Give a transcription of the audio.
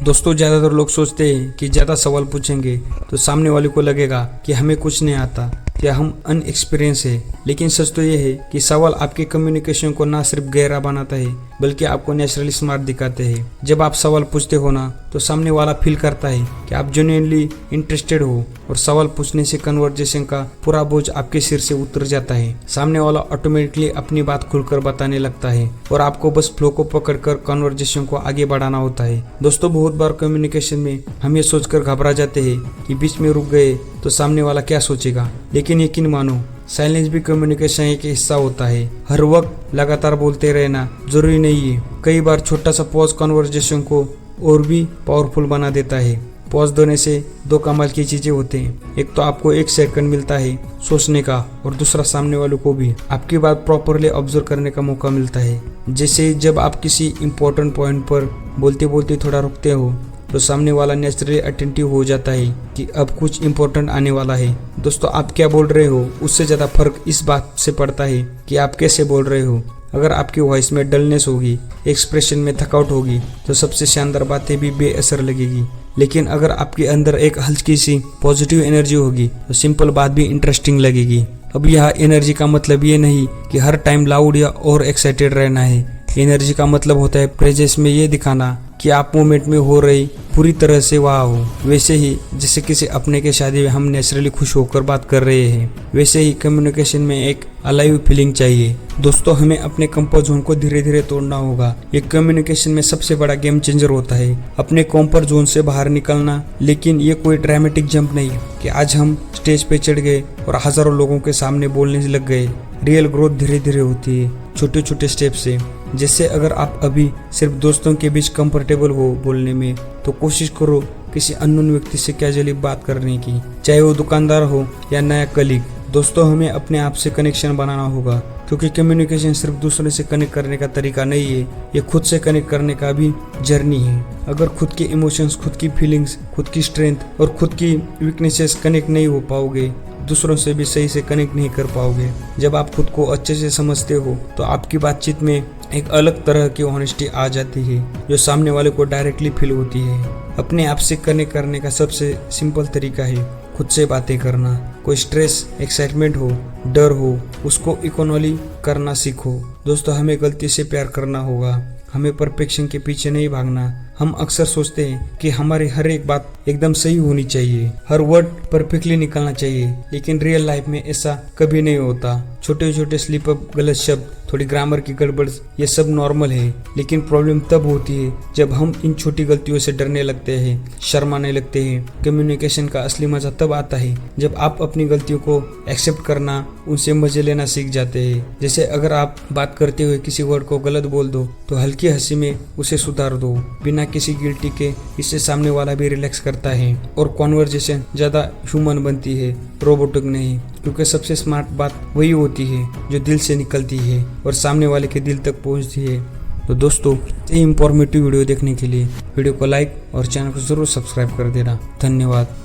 दोस्तों, ज़्यादातर लोग सोचते हैं कि ज़्यादा सवाल पूछेंगे तो सामने वाले को लगेगा कि हमें कुछ नहीं आता या हम अनएक्सपीरियंस है। लेकिन सच तो ये है कि सवाल आपके कम्युनिकेशन को ना सिर्फ गहरा बनाता है बल्कि आपको नेचुरली स्मार्ट दिखाते हैं। जब आप सवाल पूछते हो ना तो सामने वाला फील करता है कि आप जेन्युइनली इंटरेस्टेड हो और सवाल पूछने से कन्वर्जेशन का पूरा बोझ आपके सिर से उतर जाता है। सामने वाला ऑटोमेटिकली अपनी बात खुलकर बताने लगता है और आपको बस फ्लो को पकड़कर कन्वर्जेशन को आगे बढ़ाना होता है। दोस्तों, बहुत बार कम्युनिकेशन में हम ये सोचकर घबरा जाते हैं कि बीच में रुक गए तो सामने वाला क्या सोचेगा। लेकिन यकीन मानो, साइलेंस भी कम्युनिकेशन एक हिस्सा होता है। हर वक्त लगातार बोलते रहना जरूरी नहीं है। कई बार छोटा सा पॉज कन्वर्जेशन को और भी पावरफुल बना देता है। पॉज देने से दो कमाल की चीजें होते हैं। एक तो आपको 1 सेकंड मिलता है सोचने का और दूसरा सामने वालों को भी आपकी बात प्रॉपरली ऑब्जर्व करने का मौका मिलता है। जैसे जब आप किसी इम्पोर्टेंट पॉइंट पर बोलते बोलते थोड़ा रुकते हो तो सामने वाला नेचुरली अटेंटिव हो जाता है कि अब कुछ इम्पोर्टेंट आने वाला है। दोस्तों, आप क्या बोल रहे हो उससे ज़्यादा फर्क इस बात से पड़ता है कि आप कैसे बोल रहे हो। अगर आपकी वॉइस में डलनेस होगी, एक्सप्रेशन में थकावट होगी तो सबसे शानदार बातें भी बेअसर लगेगी। लेकिन अगर आपके अंदर एक हल्की सी पॉजिटिव एनर्जी होगी तो सिंपल बात भी इंटरेस्टिंग लगेगी। अब यह एनर्जी का मतलब ये नहीं कि हर टाइम लाउड या और एक्साइटेड रहना है। एनर्जी का मतलब होता है प्रेजेंस में ये दिखाना कि आप मोमेंट में हो रही पूरी तरह से वहाँ हो। वैसे ही जैसे किसी अपने के शादी में हम नेचुरली खुश होकर बात कर रहे हैं, वैसे ही कम्युनिकेशन में एक अलाइव फीलिंग चाहिए। दोस्तों, हमें अपने कंफर्ट जोन को धीरे धीरे तोड़ना होगा। ये कम्युनिकेशन में सबसे बड़ा गेम चेंजर होता है, अपने कंफर्ट जोन से बाहर निकलना। लेकिन ये कोई ड्रामेटिक जंप नहीं कि आज हम स्टेज पे चढ़ गए और हजारों लोगों के सामने बोलने लग गए। रियल ग्रोथ धीरे धीरे होती है, छोटे छोटे स्टेप से। जैसे अगर आप अभी सिर्फ दोस्तों के बीच कंफर्टेबल हो बोलने में, तो कोशिश करो किसी अननोन व्यक्ति से कैजुअली बात करने की, चाहे वो दुकानदार हो या नया कलीग। दोस्तों, हमें अपने आप से कनेक्शन बनाना होगा, क्योंकि कम्युनिकेशन सिर्फ दूसरे से कनेक्ट करने का तरीका नहीं है, ये खुद से कनेक्ट करने का भी जर्नी है। अगर खुद के इमोशंस, खुद की फीलिंग्स, खुद की स्ट्रेंथ और खुद की वीकनेसेस कनेक्ट नहीं हो पाओगे, दूसरों से भी सही से कनेक्ट नहीं कर पाओगे। जब आप खुद को अच्छे से समझते हो तो आपकी बातचीत में एक अलग तरह की ऑनेस्टी आ जाती है जो सामने वाले को डायरेक्टली फील होती है। अपने आप से कनेक्ट करने का सबसे सिंपल तरीका है खुद से बातें करना। कोई स्ट्रेस, एक्साइटमेंट हो, डर हो, उसको इकोनॉली करना सीखो। दोस्तों, हमें गलती से प्यार करना होगा, हमें परफेक्शन के पीछे नहीं भागना। हम अक्सर सोचते हैं कि हमारी हर एक बात एकदम सही होनी चाहिए, हर वर्ड परफेक्टली निकलना चाहिए, लेकिन रियल लाइफ में ऐसा कभी नहीं होता। छोटे छोटे स्लिप अप, गलत शब्द, थोड़ी ग्रामर की गड़बड़, ये सब नॉर्मल है। लेकिन प्रॉब्लम तब होती है जब हम इन छोटी गलतियों से डरने लगते हैं, शर्माने लगते हैं। कम्युनिकेशन का असली मजा तब आता है जब आप अपनी गलतियों को एक्सेप्ट करना, उनसे मजे लेना सीख जाते हैं। जैसे अगर आप बात करते हुए किसी वर्ड को गलत बोल दो तो हल्की हंसी में उसे सुधार दो बिना किसी गिल्टी के। इससे सामने वाला भी रिलैक्स करता है और कॉन्वर्जेशन ज्यादा ह्यूमन बनती है, रोबोटिक नहीं। क्योंकि सबसे स्मार्ट बात वही होती है जो दिल से निकलती है और सामने वाले के दिल तक पहुंचती है। तो दोस्तों, ये इंफॉर्मेटिव वीडियो देखने के लिए वीडियो को लाइक और चैनल को जरूर सब्सक्राइब कर देना। धन्यवाद।